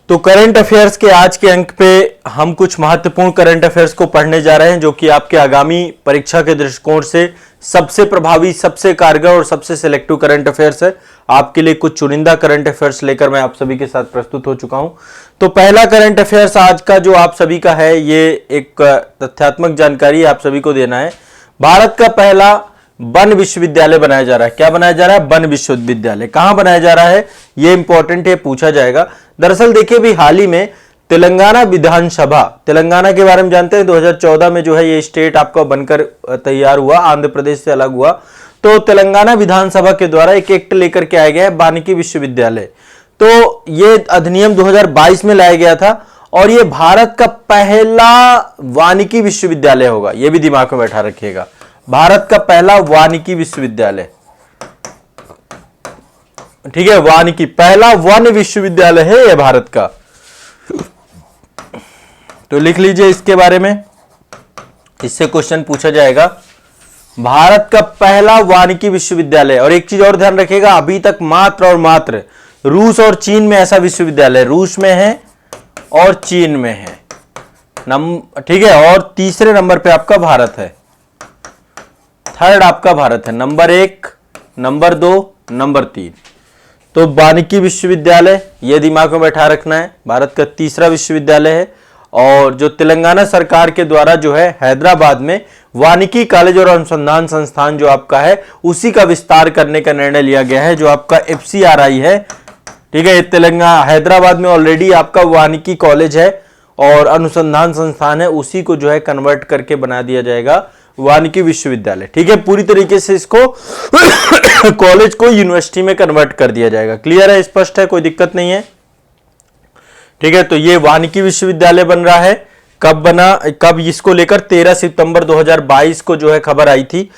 तो current affairs के आज के अंक पे हम कुछ महत्वपूर्ण करंट अफेयर्स को पढ़ने जा रहे हैं जो कि आपके आगामी परीक्षा के दृष्टिकोण से सबसे प्रभावी, सबसे कारगर और सबसे सिलेक्टिव करंट अफेयर्स है। आपके लिए कुछ चुनिंदा करंट अफेयर्स लेकर मैं आप सभी के साथ प्रस्तुत हो चुका हूं। तो पहला करंट अफेयर्स आज का जो आप सभी का है, ये एक तथ्यात्मक जानकारी आप सभी को देना है। भारत का पहला वन विश्वविद्यालय बनाया जा रहा है। क्या बनाया जा रहा है? वन विश्वविद्यालय। कहां बनाया जा रहा है? यह इंपॉर्टेंट है, पूछा जाएगा। दरअसल देखिए, भी हाल ही में तेलंगाना विधानसभा, तेलंगाना के बारे में जानते हैं, 2014 में जो है ये स्टेट आपका बनकर तैयार हुआ, आंध्र प्रदेश से अलग हुआ। तो तेलंगाना विधानसभा के द्वारा एक एक्ट लेकर के आया गया है, वानिकी विश्वविद्यालय। तो ये अधिनियम 2022 में लाया गया था और ये भारत का पहला वानिकी विश्वविद्यालय होगा। यह भी दिमाग में बैठा रखिएगा, भारत का पहला वानिकी विश्वविद्यालय। ठीक है, वानिकी पहला वन विश्वविद्यालय है यह भारत का। तो लिख लीजिए इसके बारे में, इससे क्वेश्चन पूछा जाएगा। भारत का पहला वानिकी विश्वविद्यालय। और एक चीज और ध्यान रखिएगा, अभी तक मात्र और मात्र रूस और चीन में ऐसा विश्वविद्यालय, रूस में है और चीन में है। ठीक है, और तीसरे नंबर पे आपका भारत है, थर्ड आपका भारत है, नंबर 1, नंबर 2, नंबर 3। तो वानिकी विश्वविद्यालय ये दिमाग में बैठा रखना है, भारत का तीसरा विश्वविद्यालय है। और जो तेलंगाना सरकार के द्वारा जो है हैदराबाद में वानिकी कॉलेज और अनुसंधान संस्थान जो आपका है उसी का विस्तार करने का निर्णय लिया गया है, जो आपका FCRI है। ठीक है, तेलंगाना हैदराबाद में ऑलरेडी आपका वानिकी कॉलेज है और अनुसंधान संस्थान है, उसी को जो है कन्वर्ट करके बना दिया जाएगा वानिकी विश्वविद्यालय। ठीक है, पूरी तरीके से इसको कॉलेज को यूनिवर्सिटी में कन्वर्ट कर दिया जाएगा। क्लियर है, स्पष्ट है, कोई दिक्कत नहीं है। ठीक है, तो ये वानिकी विश्वविद्यालय बन रहा है। कब बना, कब इसको लेकर 13 सितंबर 2022 को जो है खबर आई थी।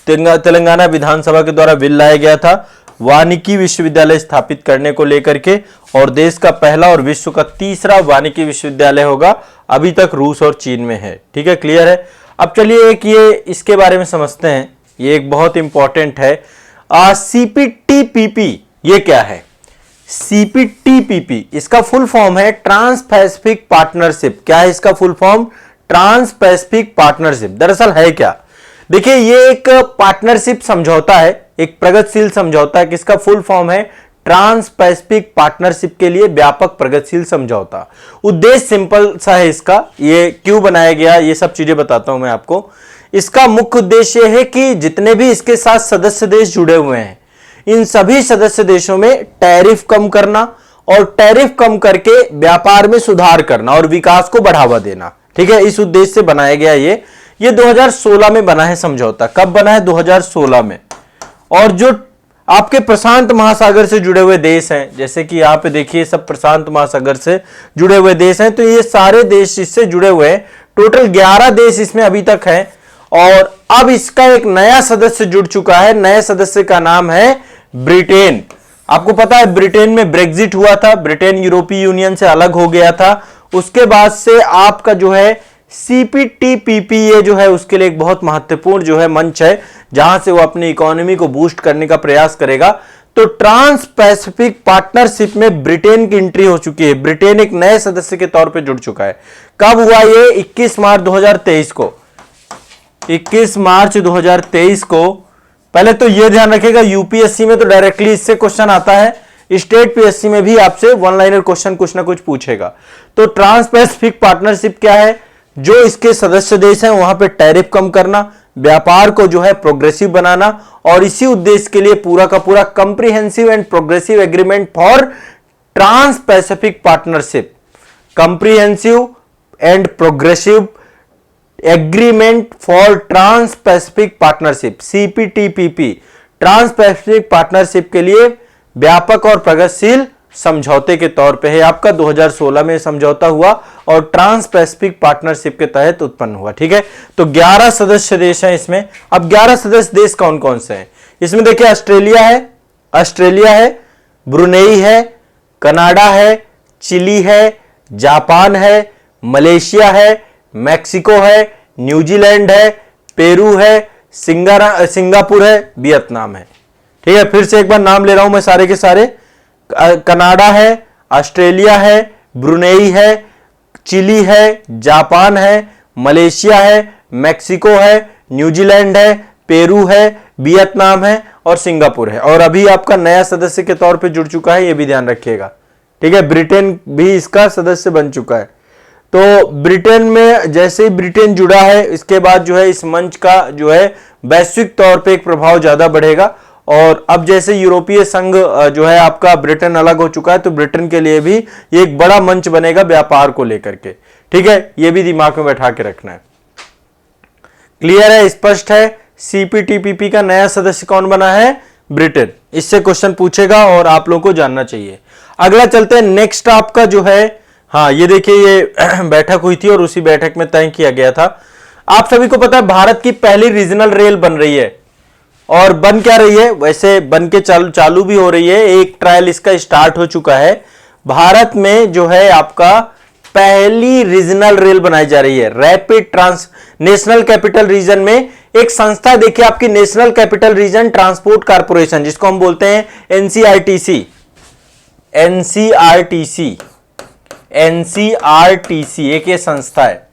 तेलंगाना विधानसभा के द्वारा बिल लाया गया था वानिकी विश्वविद्यालय स्थापित करने को लेकर के, और देश का पहला और विश्व का तीसरा वानिकी विश्वविद्यालय होगा। अभी तक रूस और चीन में है। ठीक है, क्लियर है। अब चलिए एक ये इसके बारे में समझते हैं, ये एक बहुत इंपॉर्टेंट है। CPTPP ये क्या है? CPTPP इसका फुल फॉर्म है ट्रांस पैसिफिक पार्टनरशिप। क्या है इसका full form? Trans Pacific Partnership. दरअसल है क्या, देखिए ये एक पार्टनरशिप समझौता है, एक प्रगतिशील समझौता है। किसका फुल फॉर्म है? ट्रांस पैसिफिक पार्टनरशिप के लिए व्यापक प्रगतिशील समझौता। उद्देश्य सिंपल सा है इसका, ये क्यों बनाया गया ये सब चीजें बताता हूं मैं आपको। इसका मुख्य उद्देश्य है कि जितने भी इसके साथ सदस्य देश जुड़े हुए हैं, इन सभी सदस्य देशों में टैरिफ कम करना और टैरिफ कम करके व्यापार में सुधार करना और विकास को बढ़ावा देना। ठीक है, इस उद्देश्य से बनाया गया ये 2016 में बना है समझौता। कब बना है? 2016 में। और जो आपके प्रशांत महासागर से जुड़े हुए देश हैं, जैसे कि यहां पे देखिए सब प्रशांत महासागर से जुड़े हुए देश हैं, तो ये सारे देश इससे जुड़े हुए हैं। टोटल 11 देश इसमें अभी तक हैं और अब इसका एक नया सदस्य जुड़ चुका है। नए सदस्य का नाम है ब्रिटेन। आपको पता है ब्रिटेन में ब्रेग्जिट हुआ था, ब्रिटेन यूरोपीय यूनियन से अलग हो गया था। उसके बाद से आपका जो है CPTPP ये जो है उसके लिए एक बहुत महत्वपूर्ण जो है मंच है, जहां से वो अपनी इकोनॉमी को बूस्ट करने का प्रयास करेगा। तो ट्रांस पैसिफिक पार्टनरशिप में ब्रिटेन की एंट्री हो चुकी है। ब्रिटेन एक नए सदस्य के तौर पे जुड़ चुका है। कब हुआ ये? 21 मार्च 2023 को। 21 मार्च 2023 को। पहले तो यह ध्यान रखिएगा, यूपीएससी में तो डायरेक्टली इससे क्वेश्चन आता है, स्टेट पीएससी में भी आपसे वन लाइनर क्वेश्चन कुछ ना कुछ पूछेगा। तो ट्रांस पैसिफिक पार्टनरशिप क्या है? जो इसके सदस्य देश हैं वहां पे टैरिफ कम करना, व्यापार को जो है प्रोग्रेसिव बनाना, और इसी उद्देश्य के लिए पूरा का पूरा Comprehensive and Progressive Agreement for Trans Pacific Partnership, Comprehensive and Progressive Agreement for Trans Pacific Partnership CPTPP, Trans Pacific Partnership के लिए व्यापक और प्रगतिशील समझौते के तौर पे है। आपका 2016 में समझौता हुआ और ट्रांस पैसिफिक पार्टनरशिप के तहत उत्पन्न हुआ। ठीक है, तो 11 सदस्य देश हैं इसमें। अब 11 सदस्य देश कौन कौन से हैं इसमें? देखिए ऑस्ट्रेलिया है, ब्रुनेई है, कनाडा है, चिली है, जापान है, मलेशिया है, मैक्सिको है, न्यूजीलैंड है, पेरू है, सिंगापुर है, वियतनाम है। ठीक है, फिर से एक बार नाम ले रहा हूं मैं सारे के सारे। कनाडा है, ऑस्ट्रेलिया है, ब्रुनेई है, चिली है, जापान है, मलेशिया है, मैक्सिको है, न्यूजीलैंड है, पेरू है, वियतनाम है और सिंगापुर है। और अभी आपका नया सदस्य के तौर पे जुड़ चुका है, ये भी ध्यान रखिएगा, ठीक है। ब्रिटेन भी इसका सदस्य बन चुका है। तो ब्रिटेन में जैसे ही ब्रिटेन जुड़ा है, इसके बाद जो है इस मंच का जो है वैश्विक तौर पे एक प्रभाव ज्यादा बढ़ेगा। और अब जैसे यूरोपीय संघ जो है आपका, ब्रिटेन अलग हो चुका है, तो ब्रिटेन के लिए भी ये एक बड़ा मंच बनेगा व्यापार को लेकर के, ठीक है। ये भी दिमाग में बैठा के रखना है। क्लियर है, स्पष्ट है। सीपीटीपीपी का नया सदस्य कौन बना है? ब्रिटेन। इससे क्वेश्चन पूछेगा और आप लोगों को जानना चाहिए। अगला चलते हैं, नेक्स्ट आपका जो है, हाँ ये देखिए, ये बैठक हुई थी और उसी बैठक में तय किया गया था। आप सभी को पता है भारत की पहली रीजनल रेल बन रही है। और बन क्या रही है, वैसे बन के चालू भी हो रही है। एक ट्रायल इसका स्टार्ट हो चुका है। भारत में जो है आपका पहली रीजनल रेल बनाई जा रही है, rapid trans National Capital Region में। एक संस्था देखिए आपकी, National Capital Region Transport Corporation, जिसको हम बोलते हैं एनसीआरटीसी। एनसीआरटीसी एक ये संस्था है।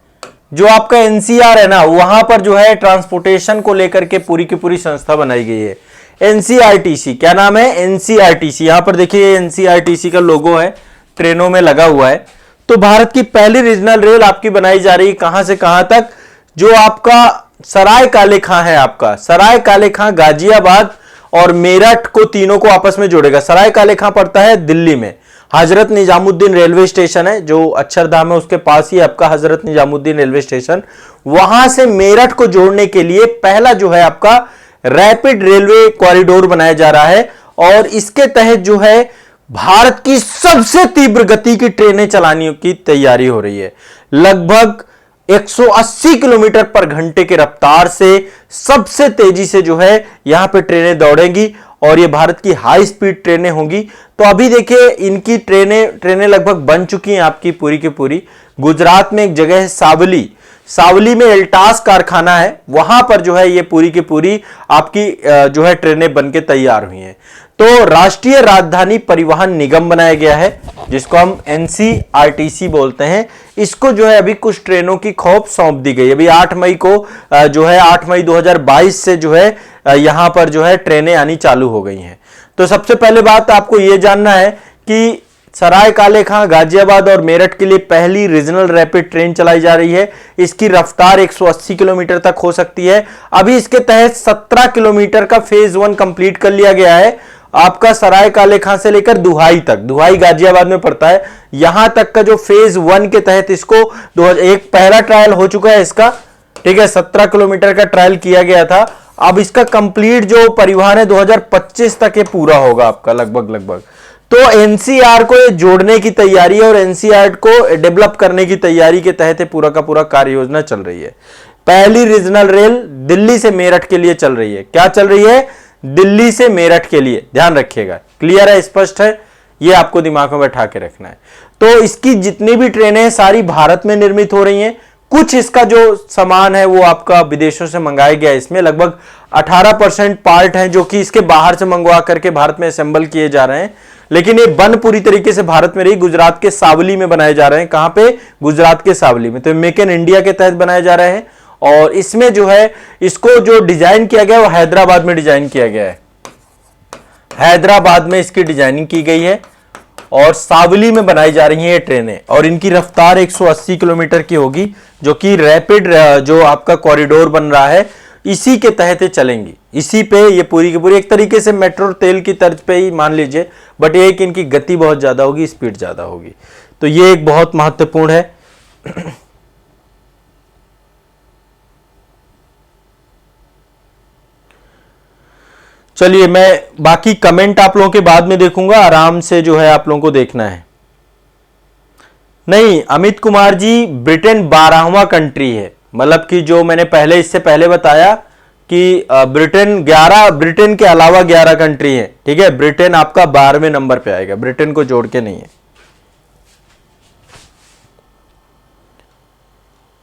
जो आपका एनसीआर है ना, वहां पर जो है ट्रांसपोर्टेशन को लेकर के पूरी की पूरी संस्था बनाई गई है, एनसीआरटीसी। क्या नाम है? एनसीआरटीसी। यहां पर देखिए एनसीआरटीसी का लोगो है, ट्रेनों में लगा हुआ है। तो भारत की पहली रीजनल रेल आपकी बनाई जा रही है, कहां से कहां तक? जो आपका सराय काले खां है, आपका सराय काले खां, गाजियाबाद और मेरठ को, तीनों को आपस में जोड़ेगा। सराय काले खां पड़ता है दिल्ली में। हजरत निजामुद्दीन रेलवे स्टेशन है जो अक्षरधाम है, उसके पास ही आपका हजरत निजामुद्दीन रेलवे स्टेशन। वहां से मेरठ को जोड़ने के लिए पहला जो है आपका रैपिड रेलवे कॉरिडोर बनाया जा रहा है। और इसके तहत जो है भारत की सबसे तीव्र गति की ट्रेनें चलाने की तैयारी हो रही है। लगभग 180 किलोमीटर पर घंटे की रफ्तार से सबसे तेजी से जो है यहां पे ट्रेनें दौड़ेंगी और ये भारत की हाई स्पीड ट्रेनें होंगी। तो अभी देखिए इनकी ट्रेनें लगभग बन चुकी हैं आपकी पूरी की पूरी। गुजरात में एक जगह है सावली में एल्टास कारखाना है, वहां पर जो है ये पूरी की पूरी आपकी जो है ट्रेनें बनके तैयार हुई हैं। तो राष्ट्रीय राजधानी परिवहन निगम बनाया गया है, जिसको हम एनसीआरटीसी बोलते हैं। इसको जो है अभी कुछ ट्रेनों की खौफ सौंप दी गई। अभी 8 मई को जो है 8 मई 2022 से जो है यहां पर जो है ट्रेनें आनी चालू हो गई हैं। तो सबसे पहले बात आपको यह जानना है कि सराय काले खां, गाजियाबाद और मेरठ के लिए पहली रीजनल रैपिड ट्रेन चलाई जा रही है। इसकी रफ्तार 180 किलोमीटर तक हो सकती है। अभी इसके तहत 17 किलोमीटर का फेज 1 कंप्लीट कर लिया गया है। आपका सराय काले खां से लेकर दुहाई तक, दुहाई गाजियाबाद में पड़ता है, यहां तक का जो फेज 1 के तहत इसको एक पहला ट्रायल हो चुका है इसका, ठीक है। 17 किलोमीटर का ट्रायल किया गया था। अब इसका कंप्लीट जो परिवहन है 2025 तक ये पूरा होगा आपका लगभग। तो एनसीआर को जोड़ने की तैयारी है और एनसीआर को डेवलप करने की तैयारी के तहत पूरा का पूरा कार्य योजना चल रही है। पहली रीजनल रेल दिल्ली से मेरठ के लिए चल रही है। क्या चल रही है? दिल्ली से मेरठ के लिए, ध्यान रखिएगा। क्लियर है, स्पष्ट है, ये आपको दिमाग में बैठा के रखना है। तो इसकी जितनी भी ट्रेनें सारी भारत में निर्मित हो रही हैं। कुछ इसका जो सामान है वो आपका विदेशों से मंगाया गया है। इसमें लगभग 18% पार्ट हैं जो कि इसके बाहर से मंगवा करके भारत में असेंबल किए जा रहे हैं। लेकिन ये बन पूरी तरीके से भारत में रही। गुजरात के सावली में बनाए जा रहे हैं। कहां पे? गुजरात के सावली में। तो मेक इन इंडिया के तहत बनाए जा रहे हैं। और इसमें जो है इसको जो डिजाइन किया गया वो हैदराबाद में डिजाइन किया गया है। हैदराबाद में इसकी डिजाइनिंग की गई है और सावली में बनाई जा रही हैं ये ट्रेनें। और इनकी रफ्तार 180 किलोमीटर की होगी, जो कि रैपिड जो आपका कॉरिडोर बन रहा है इसी के तहत चलेंगी। इसी पे ये पूरी की पूरी एक तरीके से मेट्रो तेल की तर्ज पे ही मान लीजिए, बट ये कि इनकी गति बहुत ज्यादा होगी, स्पीड ज्यादा होगी। तो ये एक बहुत महत्वपूर्ण है। चलिए मैं बाकी कमेंट आप लोगों के बाद में देखूंगा, आराम से जो है आप लोगों को देखना है। नहीं अमित कुमार जी, ब्रिटेन 12वां कंट्री है। मतलब कि जो मैंने पहले इससे पहले बताया कि ब्रिटेन के अलावा 11 कंट्री है, ठीक है। ब्रिटेन आपका 12वें नंबर पे आएगा, ब्रिटेन को जोड़ के नहीं है।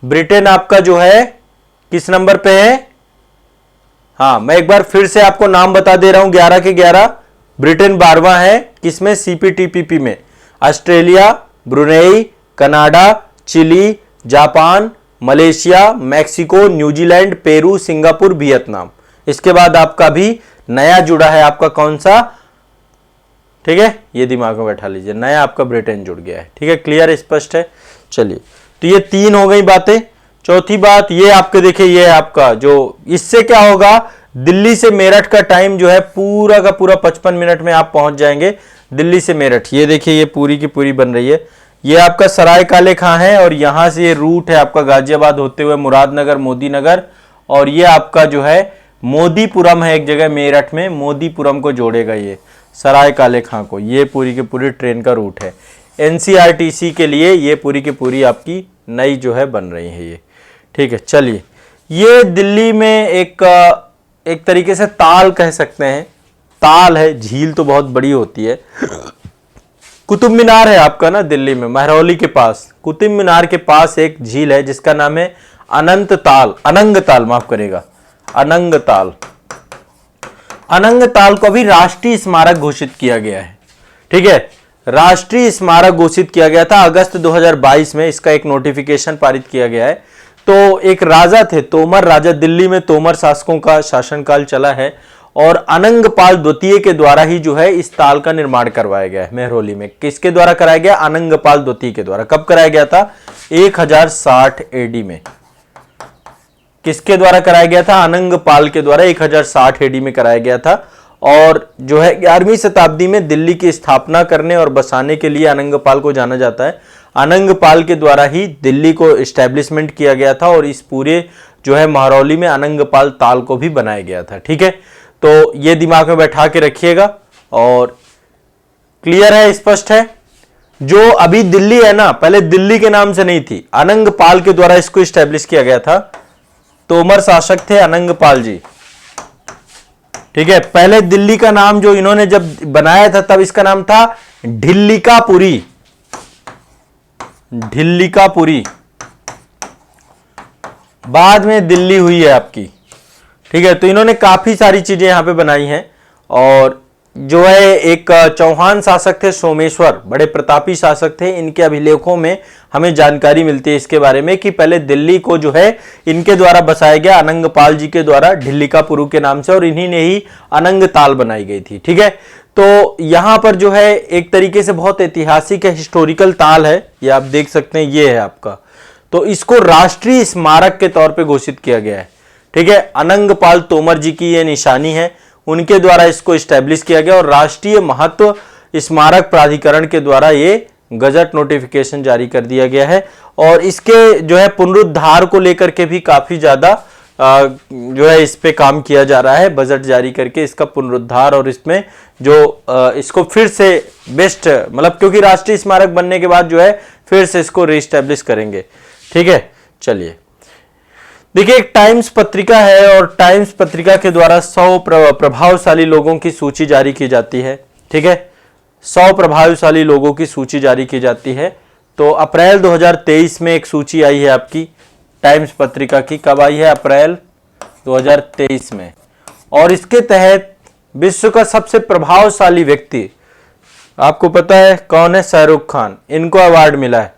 ब्रिटेन आपका जो है किस नंबर पे है? हाँ मैं एक बार फिर से आपको नाम बता दे रहा हूं, 11 के 11। ब्रिटेन 12वां है, किसमें? सीपीटीपीपी में। Australia, Brunei, Canada, Chile, Japan, Malaysia, Mexico, New Zealand, Peru, Singapore, Vietnam. इसके बाद आपका भी नया जुड़ा है आपका कौन सा, ठीक है, ये दिमाग में बैठा लीजिए, नया आपका ब्रिटेन जुड़ गया है। ठीक है, क्लियर, स्पष्ट है। चलिए, तो ये 3 हो गई बातें। चौथी बात ये आपके देखिए, ये है आपका जो, इससे क्या होगा, दिल्ली से मेरठ का टाइम जो है पूरा का पूरा 55 मिनट में आप पहुंच जाएंगे दिल्ली से मेरठ। ये देखिए, ये पूरी की पूरी बन रही है। ये आपका सराय काले खां है और यहां से ये रूट है आपका गाजियाबाद होते हुए मुरादनगर, मोदीनगर, और ये आपका जो है मोदीपुरम है एक जगह मेरठ में, मोदीपुरम को जोड़ेगा ये सराय काले खां को। ये पूरी की पूरी ट्रेन का रूट है। एनसीआरटीसी के लिए ये पूरी की पूरी आपकी नई जो है बन रही है ये। ठीक है, चलिए, ये दिल्ली में एक तरीके से ताल कह सकते हैं, ताल है, झील तो बहुत बड़ी होती है। कुतुब मीनार है आपका ना दिल्ली में, महरौली के पास कुतुब मीनार के पास एक झील है जिसका नाम है अनंत ताल, अनंग ताल, माफ करेगा, अनंग ताल। अनंग ताल को भी राष्ट्रीय स्मारक घोषित किया गया है। ठीक है, राष्ट्रीय स्मारक घोषित किया गया था अगस्त 2022 में, इसका एक नोटिफिकेशन पारित किया गया है। तो एक राजा थे तोमर राजा, दिल्ली में तोमर शासकों का शासनकाल चला है और अनंगपाल द्वितीय के द्वारा ही जो है इस ताल का निर्माण करवाया गया है महरौली में। किसके द्वारा कराया गया, अनंगपाल द्वितीय के द्वारा। कब कराया गया था, 1060 एडी में। किसके द्वारा कराया गया था, अनंगपाल के द्वारा 1060 एडी में कराया गया था। और जो है 11वीं शताब्दी में दिल्ली की स्थापना करने और बसाने के लिए अनंगपाल को जाना जाता है। अनंगपाल के द्वारा ही दिल्ली को एस्टेब्लिशमेंट किया गया था और इस पूरे जो है महरौली में अनंगपाल ताल को भी बनाया गया था। ठीक है, तो ये दिमाग में बैठा के रखिएगा। और क्लियर है, स्पष्ट है। जो अभी दिल्ली है ना, पहले दिल्ली के नाम से नहीं थी, अनंगपाल के द्वारा इसको एस्टेब्लिश किया गया था। तोमर शासक थे अनंगपाल जी। ठीक है, पहले दिल्ली का नाम जो इन्होंने जब बनाया था तब इसका नाम था ढिल्लिकापुरी, ढिल्लिकापुरी। बाद में दिल्ली हुई है आपकी। ठीक है, तो इन्होंने काफी सारी चीजें यहां पे बनाई हैं। और जो है एक चौहान शासक थे सोमेश्वर, बड़े प्रतापी शासक थे। इनके अभिलेखों में हमें जानकारी मिलती है इसके बारे में कि पहले दिल्ली को जो है इनके द्वारा बसाया गया, अनंगपाल जी के द्वारा, ढिल्लिकापुरू के नाम से, और इन्हीं ने ही अनंग ताल बनाई गई थी। ठीक है, तो यहां पर जो है एक तरीके से बहुत ऐतिहासिक है, हिस्टोरिकल ताल है, ये आप देख सकते हैं, ये है आपका। तो इसको राष्ट्रीय स्मारक के तौर पर घोषित किया गया है। ठीक है, अनंगपाल तोमर जी की ये निशानी है, उनके द्वारा इसको एस्टेब्लिश किया गया और राष्ट्रीय महत्व स्मारक प्राधिकरण के द्वारा ये गजट नोटिफिकेशन जारी कर दिया गया है। और इसके जो है पुनरुद्धार को लेकर के भी काफी ज्यादा जो है इस पे काम किया जा रहा है, बजट जारी करके इसका पुनरुद्धार और इसमें जो इसको फिर से बेस्ट, मतलब क्योंकि राष्ट्रीय स्मारक बनने के बाद जो है फिर से इसको रीस्टैब्लिश करेंगे। ठीक है, चलिए, देखिए, एक टाइम्स पत्रिका है और टाइम्स पत्रिका के द्वारा 100 प्रभावशाली लोगों की सूची जारी की जाती है। ठीक है, 100 प्रभावशाली लोगों की सूची जारी की जाती है। तो अप्रैल 2023 में एक सूची आई है आपकी टाइम्स पत्रिका की। कब आई है, अप्रैल 2023 में। और इसके तहत विश्व का सबसे प्रभावशाली व्यक्ति, आपको पता है कौन है, शाहरुख खान, इनको अवार्ड मिला है।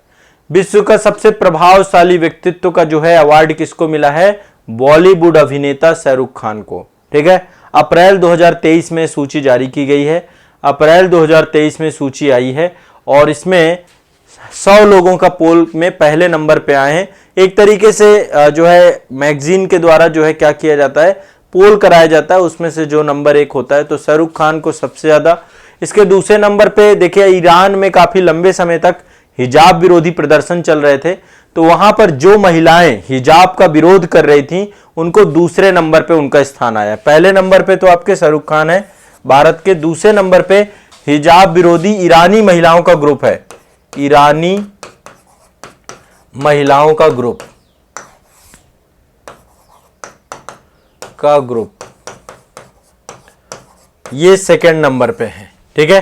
विश्व का सबसे प्रभावशाली व्यक्तित्व का जो है अवार्ड किसको मिला है, बॉलीवुड अभिनेता शाहरुख खान को। ठीक है, अप्रैल 2023 में सूची जारी की गई है, अप्रैल 2023 में सूची आई है और इसमें 100 लोगों का पोल में पहले नंबर पे आए हैं। एक तरीके से जो है मैगजीन के द्वारा जो है क्या किया जाता है, पोल कराया जाता है, उसमें से जो नंबर 1 होता है तो शाहरुख खान को सबसे ज्यादा। इसके दूसरे नंबर पे देखिए, ईरान में काफी लंबे समय तक हिजाब विरोधी प्रदर्शन चल रहे थे, तो वहां पर जो महिलाएं हिजाब का विरोध कर रही थीं उनको दूसरे नंबर पे उनका स्थान आया। पहले नंबर पे तो आपके शाहरुख खान है भारत के, दूसरे नंबर पे हिजाब विरोधी ईरानी महिलाओं का ग्रुप है, ईरानी महिलाओं का ग्रुप ये सेकंड नंबर पे है। ठीक है,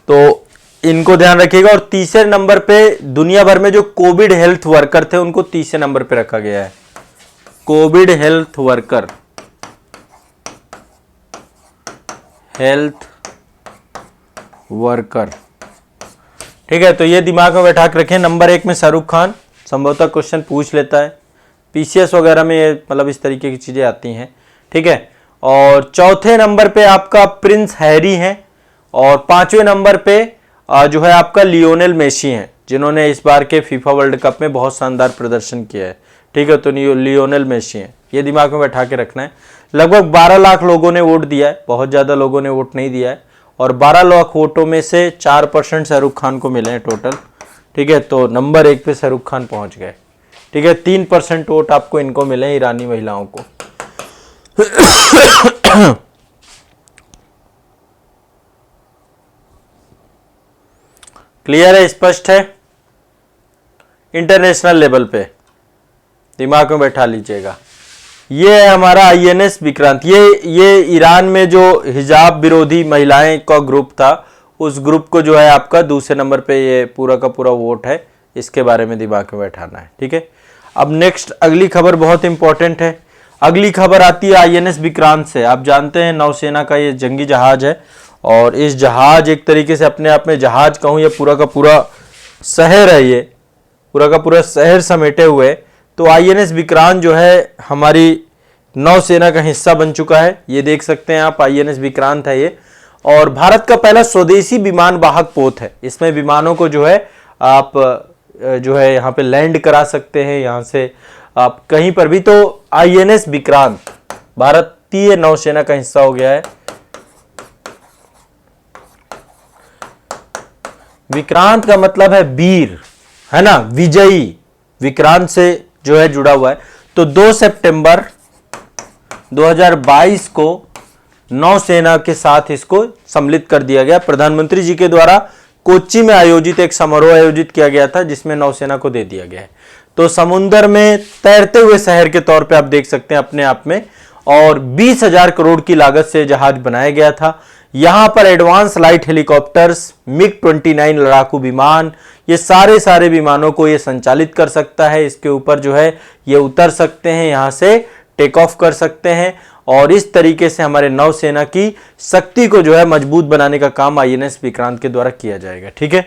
तो इनको ध्यान रखिएगा। और तीसरे नंबर पे दुनिया भर में जो कोविड हेल्थ वर्कर थे उनको तीसरे नंबर पे रखा गया है, कोविड हेल्थ वर्कर, ठीक है, तो ये दिमाग में बैठा के रखें। नंबर 1 में शाहरुख खान, संभवतः क्वेश्चन पूछ लेता है, पीसीएस वगैरह में ये मतलब इस तरीके की चीजें आती हैं। ठीक है, और चौथे नंबर पे आपका प्रिंस हैरी है, और 5वें नंबर पे जो है आपका लियोनेल मेसी हैं, जिन्होंने इस बार के फीफा वर्ल्ड कप में बहुत शानदार प्रदर्शन किया है। ठीक है, तो लियोनेल मेसी हैं, ये दिमाग में बैठा के रखना है। लगभग 12 लाख लोगों ने वोट दिया है, बहुत ज़्यादा लोगों ने वोट नहीं दिया है, और 12 लाख वोटों में से 4% शाहरुख खान को मिले हैं टोटल। ठीक है, तो नंबर 1 पे शाहरुख खान पहुंच गए। ठीक है, 3% वोट आपको इनको मिले हैं, ईरानी महिलाओं को। क्लियर है, स्पष्ट है। इंटरनेशनल लेवल पे दिमाग में बैठा लीजिएगा। ये है हमारा आईएनएस विक्रांत। ये ईरान में जो हिजाब विरोधी महिलाएं का ग्रुप था, उस ग्रुप को जो है आपका दूसरे नंबर पे ये पूरा का पूरा वोट है, इसके बारे में दिमाग में बैठाना है। ठीक है, अब नेक्स्ट अगली खबर बहुत इंपॉर्टेंट है। अगली खबर आती है आईएनएस विक्रांत से। आप जानते हैं नौसेना का ये जंगी जहाज है, और इस जहाज एक तरीके से अपने आप में जहाज कहूँ या पूरा का पूरा शहर है, ये पूरा का पूरा शहर समेटे हुए। तो आईएनएस विक्रांत जो है हमारी नौसेना का हिस्सा बन चुका है। ये देख सकते हैं आप, आईएनएस विक्रांत है ये, और भारत का पहला स्वदेशी विमान वाहक पोत है। इसमें विमानों को जो है आप जो है यहाँ पे लैंड करा सकते हैं, यहाँ से आप कहीं पर भी। तो आईएनएस विक्रांत भारतीय नौसेना का हिस्सा हो गया है। विक्रांत का मतलब है वीर, है ना, विजयी। विक्रांत से जो है जुड़ा हुआ है। तो 2 सितंबर 2022 को नौसेना के साथ इसको सम्मिलित कर दिया गया। प्रधानमंत्री जी के द्वारा कोच्चि में आयोजित एक समारोह आयोजित किया गया था, जिसमें नौसेना को दे दिया गया है। तो समुद्र में तैरते हुए शहर के तौर पे आप देख सकते हैं अपने आप में, और 20,000 करोड़ की लागत से जहाज बनाया गया था। यहां पर एडवांस लाइट हेलीकॉप्टर्स, मिग-29 लड़ाकू विमान, ये सारे विमानों को ये संचालित कर सकता है। इसके ऊपर जो है ये उतर सकते हैं, यहां से टेक ऑफ कर सकते हैं, और इस तरीके से हमारे नौसेना की शक्ति को जो है मजबूत बनाने का काम आईएनएस विक्रांत के द्वारा किया जाएगा। ठीक है,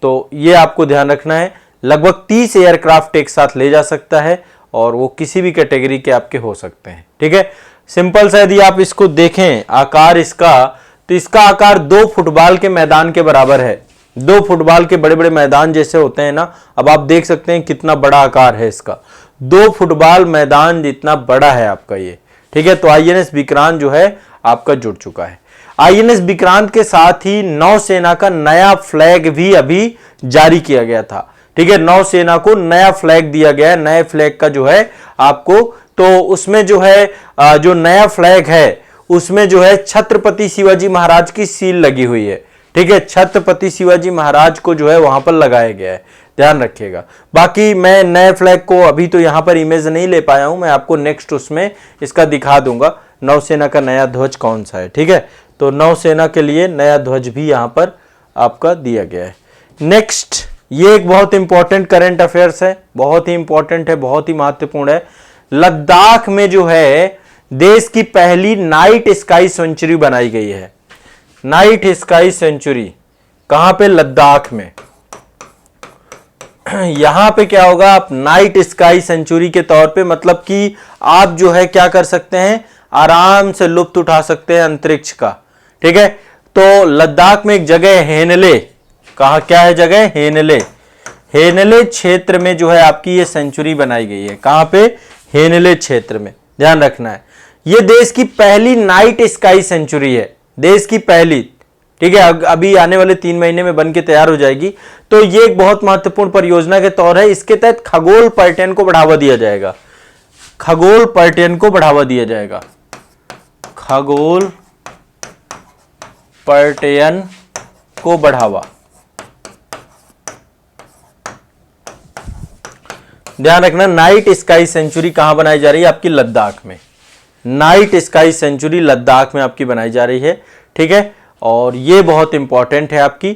तो ये आपको ध्यान रखना है। लगभग 30 एयरक्राफ्ट एक साथ ले जा सकता है, और वो किसी भी कैटेगरी के आपके हो सकते हैं। ठीक है, सिंपल सा यदि आप इसको देखें आकार इसका, तो इसका आकार 2 फुटबॉल के मैदान के बराबर है। 2 फुटबॉल के बड़े बड़े मैदान जैसे होते हैं ना, अब आप देख सकते हैं कितना बड़ा आकार है इसका। 2 फुटबॉल मैदान जितना बड़ा है आपका ये। ठीक है, तो आईएनएस विक्रांत जो है आपका जुड़ चुका है। आईएनएस विक्रांत के साथ ही नौसेना का नया फ्लैग भी अभी जारी किया गया था। ठीक है, नौसेना को नया फ्लैग दिया गया है। नए फ्लैग का जो है आपको, तो उसमें जो है जो नया फ्लैग है उसमें जो है छत्रपति शिवाजी महाराज की सील लगी हुई है। ठीक है, छत्रपति शिवाजी महाराज को जो है वहां पर लगाया गया है, ध्यान रखिएगा। बाकी मैं नए फ्लैग को अभी तो यहां पर इमेज नहीं ले पाया हूं, मैं आपको नेक्स्ट उसमें इसका दिखा दूंगा नौसेना का नया ध्वज कौन सा है। ठीक है, तो नौसेना के लिए नया ध्वज भी यहां पर आपका दिया गया है। नेक्स्ट, ये एक बहुत इंपॉर्टेंट करंट अफेयर्स है, बहुत ही इंपॉर्टेंट है, बहुत ही महत्वपूर्ण है। लद्दाख में जो है देश की पहली नाइट स्काई सेंचुरी बनाई गई है। नाइट स्काई सेंचुरी कहां पे? लद्दाख में। यहां पे क्या होगा, आप नाइट स्काई सेंचुरी के तौर पे, मतलब कि आप जो है क्या कर सकते हैं, आराम से लुत्फ उठा सकते हैं अंतरिक्ष का। ठीक है, तो लद्दाख में एक जगह हेनले, कहा क्या है जगह? हेनले। हेनले क्षेत्र में जो है आपकी ये सेंचुरी बनाई गई है। कहां पे? हेनले क्षेत्र में, ध्यान रखना है। ये देश की पहली नाइट स्काई सेंचुरी है, देश की पहली। ठीक है, अभी आने वाले 3 महीने में बन के तैयार हो जाएगी। तो ये एक बहुत महत्वपूर्ण परियोजना के तौर है। इसके तहत खगोल पर्यटन को बढ़ावा दिया जाएगा। खगोल पर्यटन को बढ़ावा दिया जाएगा। खगोल पर्यटन को बढ़ावा, ध्यान रखना। नाइट स्काई सेंचुरी कहां बनाई जा रही है? आपकी लद्दाख में। नाइट स्काई सेंचुरी लद्दाख में आपकी बनाई जा रही है। ठीक है, और ये बहुत इंपॉर्टेंट है आपकी।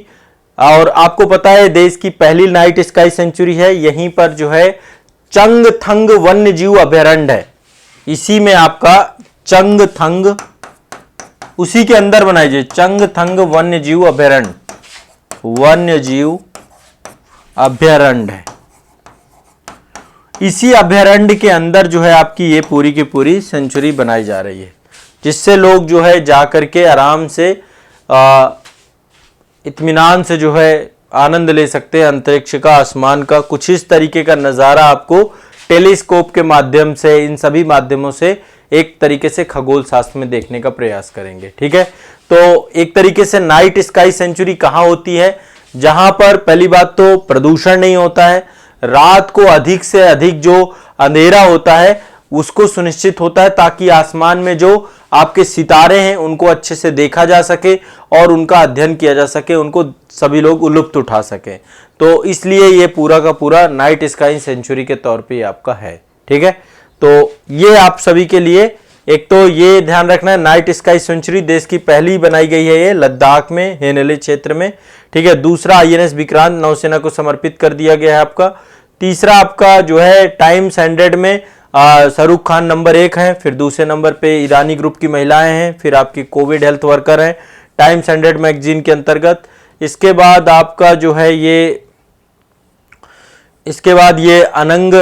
और आपको पता है देश की पहली नाइट स्काई सेंचुरी है। यहीं पर जो है चंगथंग वन्य जीव अभयारण्य है। इसी में आपका चंगथंग, उसी के अंदर बनाई जाए चंगथंग वन्य जीव अभयारण्य। वन्य जीव अभयारण्य है। इसी अभयारण्य के अंदर जो है आपकी ये पूरी की पूरी सेंचुरी बनाई जा रही है, जिससे लोग जो है जाकर के आराम से इत्मीनान से जो है आनंद ले सकते हैं अंतरिक्ष का, आसमान का। कुछ इस तरीके का नज़ारा आपको टेलीस्कोप के माध्यम से, इन सभी माध्यमों से एक तरीके से खगोल शास्त्र में देखने का प्रयास करेंगे। ठीक है, तो एक तरीके से नाइट स्काई सेंचुरी कहाँ होती है? जहां पर पहली बात तो प्रदूषण नहीं होता है, रात को अधिक से अधिक जो अंधेरा होता है उसको सुनिश्चित होता है, ताकि आसमान में जो आपके सितारे हैं उनको अच्छे से देखा जा सके और उनका अध्ययन किया जा सके, उनको सभी लोग लुत्फ उठा सकें। तो इसलिए ये पूरा का पूरा नाइट स्काई सेंचुरी के तौर पे आपका है। ठीक है, तो ये आप सभी के लिए, एक तो ये ध्यान रखना है, नाइट स्काई सेंचुरी देश की पहली बनाई गई है ये लद्दाख में, हेनेले क्षेत्र में। ठीक है, दूसरा आईएनएस विक्रांत नौसेना को समर्पित कर दिया गया है आपका। तीसरा आपका जो है टाइम्स 100 में शाहरुख खान नंबर 1 है, फिर दूसरे नंबर पे ईरानी ग्रुप की महिलाएं हैं, फिर आपकी कोविड हेल्थ वर्कर हैं टाइम्स 100 मैगजीन के अंतर्गत। इसके बाद आपका जो है ये, इसके बाद ये अनंग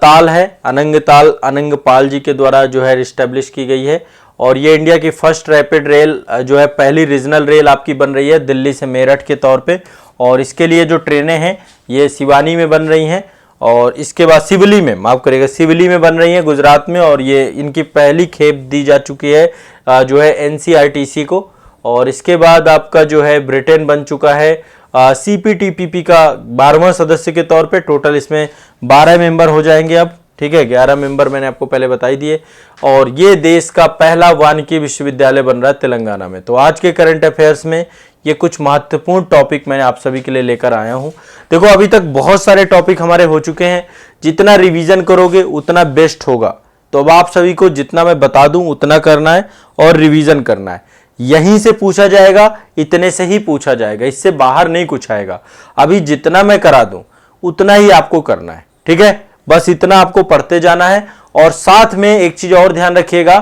ताल है, अनंग ताल अनंग पाल जी के द्वारा जो है रिस्टेब्लिश की गई है, और ये इंडिया की फर्स्ट रैपिड रेल जो है, पहली रीजनल रेल आपकी बन रही है दिल्ली से मेरठ के तौर पे। और इसके लिए जो ट्रेनें हैं ये सिवानी में बन रही हैं, और इसके बाद सिवली में, माफ करिएगा, सिवली में बन रही है गुजरात में, और ये इनकी पहली खेप दी जा चुकी है जो है एनसीआरटीसी को। और इसके बाद आपका जो है ब्रिटेन बन चुका है सीपीटीपीपी का 12वां सदस्य के तौर पे। टोटल इसमें 12 मेंबर हो जाएंगे अब। ठीक है, 11 मेंबर मैंने आपको पहले बताई दिए। और ये देश का पहला वानिकी विश्वविद्यालय बन रहा है तेलंगाना में। तो आज के करंट अफेयर्स में ये कुछ महत्वपूर्ण टॉपिक मैंने आप सभी के लिए लेकर आया हूं। देखो, अभी तक बहुत सारे टॉपिक हमारे हो चुके हैं, जितना रिवीजन करोगे उतना बेस्ट होगा। तो अब आप सभी को जितना मैं बता दूं उतना करना है और रिवीजन करना है। यहीं से पूछा जाएगा, इतने से ही पूछा जाएगा, इससे बाहर नहीं कुछ आएगा। अभी जितना मैं करा दूं उतना ही आपको करना है। ठीक है, बस इतना आपको पढ़ते जाना है। और साथ में एक चीज और ध्यान रखिएगा